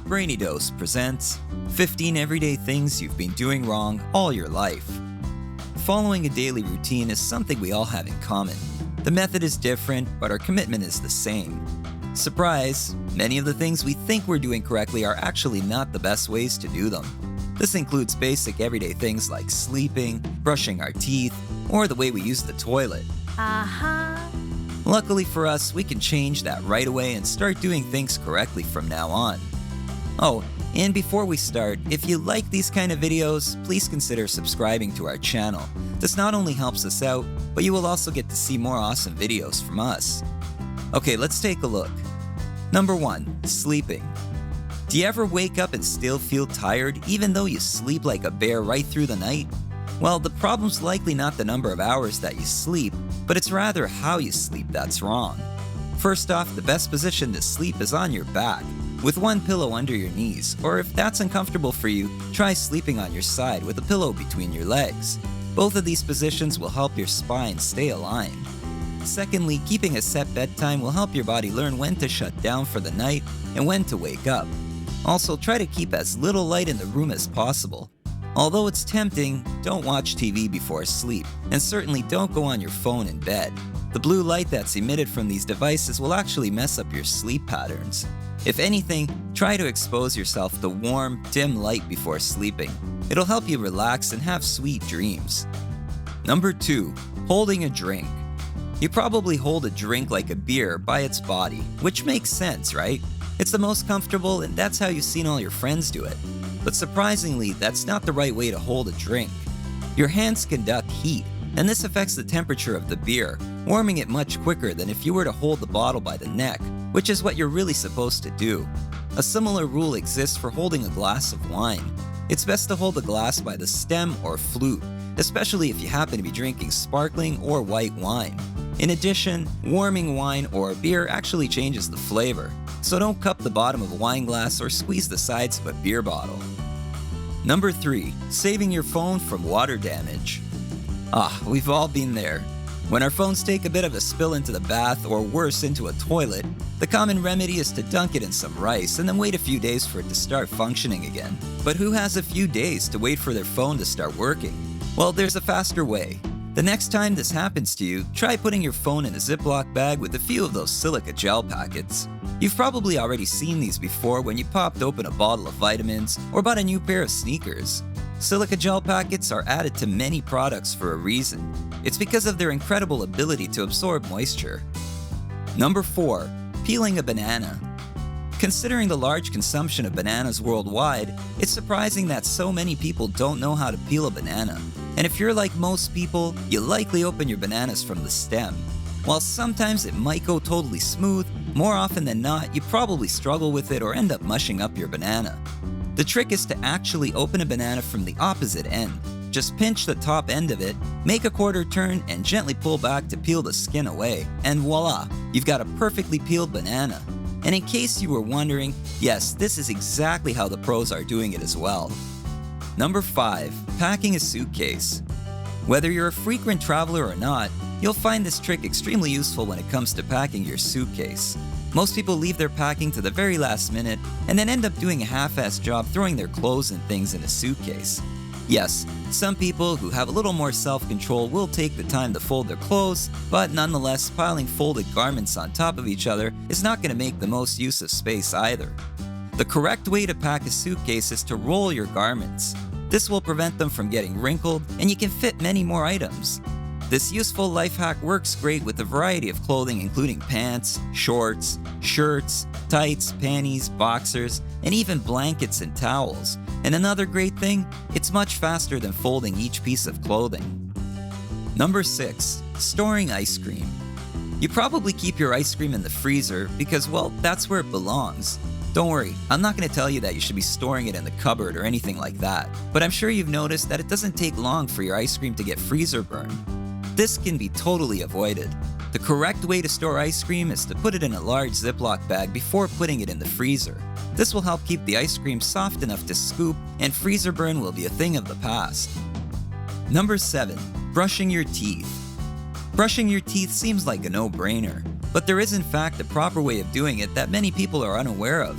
Brainy Dose presents 15 everyday things you've been doing wrong all your life. Following a daily routine is something we all have in common. The method is different, but our commitment is the same. Surprise! Many of the things we think we're doing correctly are actually not the best ways to do them. This includes basic everyday things like sleeping, brushing our teeth, or the way we use the toilet. Luckily for us, we can change that right away and start doing things correctly from now on. Oh, and before we start, if you like these kind of videos, please consider subscribing to our channel. This not only helps us out, but you will also get to see more awesome videos from us. Okay, let's take a look. Number 1, sleeping. Do you ever wake up and still feel tired even though you sleep like a bear right through the night? Well, the problem's likely not the number of hours that you sleep, but it's rather how you sleep that's wrong. First off, the best position to sleep is on your back, with one pillow under your knees, or if that's uncomfortable for you, try sleeping on your side with a pillow between your legs. Both of these positions will help your spine stay aligned. Secondly, keeping a set bedtime will help your body learn when to shut down for the night and when to wake up. Also, try to keep as little light in the room as possible. Although it's tempting, don't watch TV before sleep, and certainly don't go on your phone in bed. The blue light that's emitted from these devices will actually mess up your sleep patterns. If anything, try to expose yourself to warm, dim light before sleeping. It'll help you relax and have sweet dreams. Number 2, holding a drink. You probably hold a drink like a beer by its body, which makes sense, right? It's the most comfortable and that's how you've seen all your friends do it. But surprisingly, that's not the right way to hold a drink. Your hands conduct heat, and this affects the temperature of the beer, warming it much quicker than if you were to hold the bottle by the neck, which is what you're really supposed to do. A similar rule exists for holding a glass of wine. It's best to hold the glass by the stem or flute, especially if you happen to be drinking sparkling or white wine. In addition, warming wine or beer actually changes the flavor, so don't cup the bottom of a wine glass or squeeze the sides of a beer bottle. Number 3, saving your phone from water damage. We've all been there. When our phones take a bit of a spill into the bath or worse into a toilet, the common remedy is to dunk it in some rice and then wait a few days for it to start functioning again. But who has a few days to wait for their phone to start working? Well, there's a faster way. The next time this happens to you, try putting your phone in a Ziploc bag with a few of those silica gel packets. You've probably already seen these before when you popped open a bottle of vitamins or bought a new pair of sneakers. Silica gel packets are added to many products for a reason. It's because of their incredible ability to absorb moisture. Number 4, peeling a banana. Considering the large consumption of bananas worldwide, it's surprising that so many people don't know how to peel a banana. And if you're like most people, you likely open your bananas from the stem. While sometimes it might go totally smooth, more often than not, you probably struggle with it or end up mushing up your banana. The trick is to actually open a banana from the opposite end. Just pinch the top end of it, make a quarter turn, and gently pull back to peel the skin away. And voila, you've got a perfectly peeled banana. And in case you were wondering, yes, this is exactly how the pros are doing it as well. Number 5, packing a suitcase. Whether you're a frequent traveler or not, you'll find this trick extremely useful when it comes to packing your suitcase. Most people leave their packing to the very last minute and then end up doing a half-assed job throwing their clothes and things in a suitcase. Yes, some people who have a little more self-control will take the time to fold their clothes, but nonetheless, piling folded garments on top of each other is not going to make the most use of space either. The correct way to pack a suitcase is to roll your garments. This will prevent them from getting wrinkled, and you can fit many more items. This useful life hack works great with a variety of clothing including pants, shorts, shirts, tights, panties, boxers, and even blankets and towels. And another great thing, it's much faster than folding each piece of clothing. Number 6, storing ice cream. You probably keep your ice cream in the freezer because, well, that's where it belongs. Don't worry, I'm not going to tell you that you should be storing it in the cupboard or anything like that, but I'm sure you've noticed that it doesn't take long for your ice cream to get freezer burn. This can be totally avoided. The correct way to store ice cream is to put it in a large Ziploc bag before putting it in the freezer. This will help keep the ice cream soft enough to scoop, and freezer burn will be a thing of the past. Number 7, brushing your teeth. Brushing your teeth seems like a no-brainer, but there is in fact a proper way of doing it that many people are unaware of.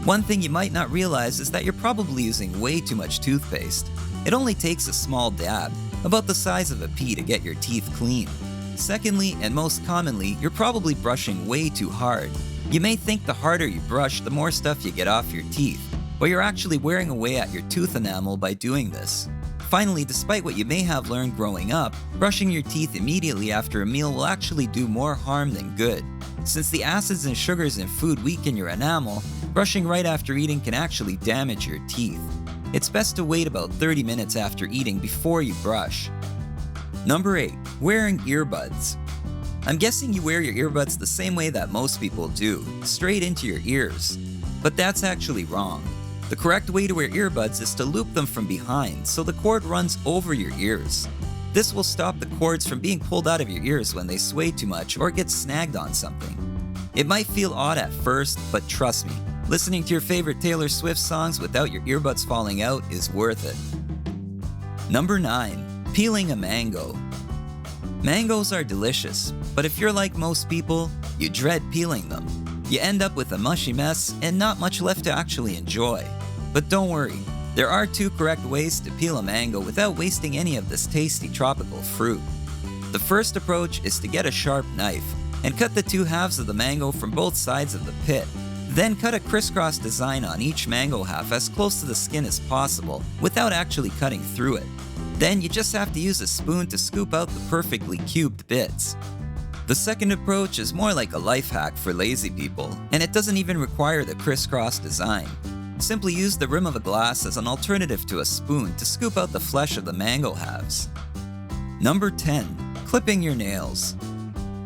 One thing you might not realize is that you're probably using way too much toothpaste. It only takes a small dab, about the size of a pea, to get your teeth clean. Secondly, and most commonly, you're probably brushing way too hard. You may think the harder you brush, the more stuff you get off your teeth, but you're actually wearing away at your tooth enamel by doing this. Finally, despite what you may have learned growing up, brushing your teeth immediately after a meal will actually do more harm than good. Since the acids and sugars in food weaken your enamel, brushing right after eating can actually damage your teeth. It's best to wait about 30 minutes after eating before you brush. Number 8. Wearing earbuds. I'm guessing you wear your earbuds the same way that most people do, straight into your ears. But that's actually wrong. The correct way to wear earbuds is to loop them from behind so the cord runs over your ears. This will stop the cords from being pulled out of your ears when they sway too much or get snagged on something. It might feel odd at first, but trust me, listening to your favorite Taylor Swift songs without your earbuds falling out is worth it. Number 9. Peeling a mango. Mangoes are delicious, but if you're like most people, you dread peeling them. You end up with a mushy mess and not much left to actually enjoy. But don't worry, there are 2 correct ways to peel a mango without wasting any of this tasty tropical fruit. The first approach is to get a sharp knife and cut the 2 halves of the mango from both sides of the pit. Then cut a crisscross design on each mango half as close to the skin as possible without actually cutting through it. Then you just have to use a spoon to scoop out the perfectly cubed bits. The second approach is more like a life hack for lazy people, and it doesn't even require the crisscross design. Simply use the rim of a glass as an alternative to a spoon to scoop out the flesh of the mango halves. Number 10. Clipping your nails.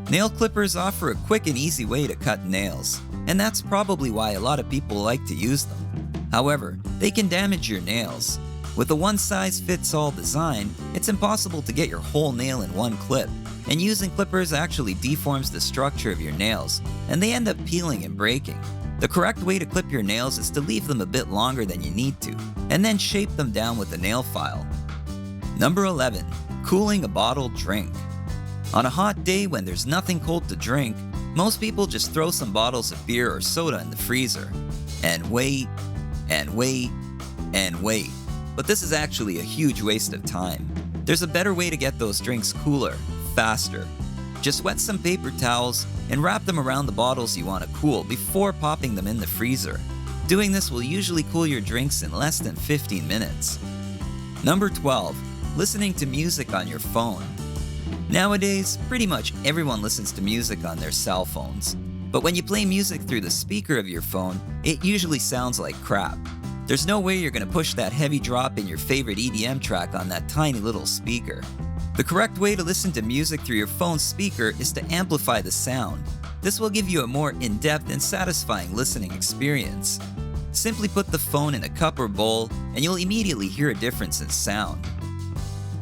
Nail clippers offer a quick and easy way to cut nails, and that's probably why a lot of people like to use them. However, they can damage your nails. With a one-size-fits-all design, it's impossible to get your whole nail in one clip, and using clippers actually deforms the structure of your nails, and they end up peeling and breaking. The correct way to clip your nails is to leave them a bit longer than you need to, and then shape them down with a nail file. Number 11. Cooling a bottled drink. On a hot day when there's nothing cold to drink, most people just throw some bottles of beer or soda in the freezer, and wait, and wait, and wait. But this is actually a huge waste of time. There's a better way to get those drinks cooler, faster. Just wet some paper towels and wrap them around the bottles you want to cool before popping them in the freezer. Doing this will usually cool your drinks in less than 15 minutes. Number 12. Listening to music on your phone. Nowadays, pretty much everyone listens to music on their cell phones. But when you play music through the speaker of your phone, it usually sounds like crap. There's no way you're going to push that heavy drop in your favorite EDM track on that tiny little speaker. The correct way to listen to music through your phone's speaker is to amplify the sound. This will give you a more in-depth and satisfying listening experience. Simply put the phone in a cup or bowl, and you'll immediately hear a difference in sound.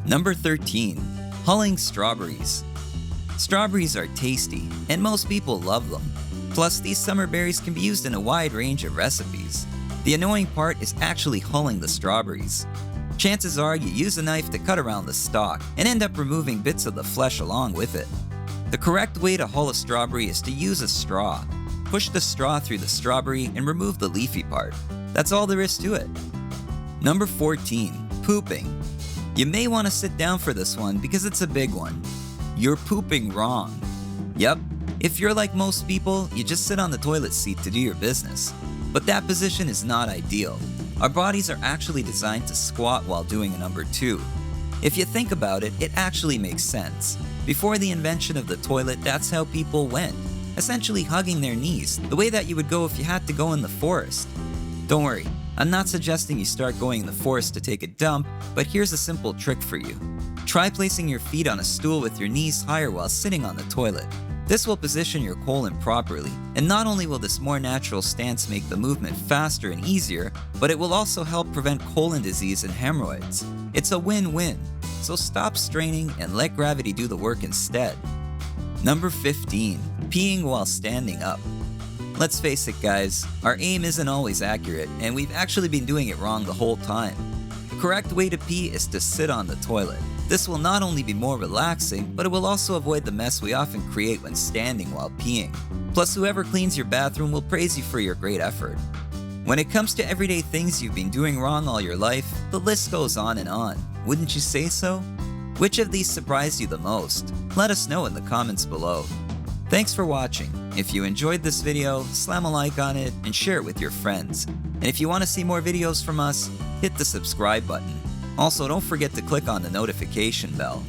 Number 13. Hulling strawberries. Strawberries are tasty, and most people love them. Plus, these summer berries can be used in a wide range of recipes. The annoying part is actually hulling the strawberries. Chances are you use a knife to cut around the stalk and end up removing bits of the flesh along with it. The correct way to hull a strawberry is to use a straw. Push the straw through the strawberry and remove the leafy part. That's all there is to it. Number 14. Pooping. You may want to sit down for this one because it's a big one. You're pooping wrong. Yep, if you're like most people, you just sit on the toilet seat to do your business. But that position is not ideal. Our bodies are actually designed to squat while doing a number 2. If you think about it, it actually makes sense. Before the invention of the toilet, that's how people went, essentially hugging their knees, the way that you would go if you had to go in the forest. Don't worry, I'm not suggesting you start going in the forest to take a dump, but here's a simple trick for you. Try placing your feet on a stool with your knees higher while sitting on the toilet. This will position your colon properly, and not only will this more natural stance make the movement faster and easier, but it will also help prevent colon disease and hemorrhoids. It's a win-win, so stop straining and let gravity do the work instead. Number 15. Peeing while standing up. Let's face it guys, our aim isn't always accurate, and we've actually been doing it wrong the whole time. The correct way to pee is to sit on the toilet. This will not only be more relaxing, but it will also avoid the mess we often create when standing while peeing. Plus, whoever cleans your bathroom will praise you for your great effort. When it comes to everyday things you've been doing wrong all your life, the list goes on and on. Wouldn't you say so? Which of these surprised you the most? Let us know in the comments below. Thanks for watching. If you enjoyed this video, slam a like on it and share it with your friends. And if you want to see more videos from us, hit the subscribe button. Also, don't forget to click on the notification bell.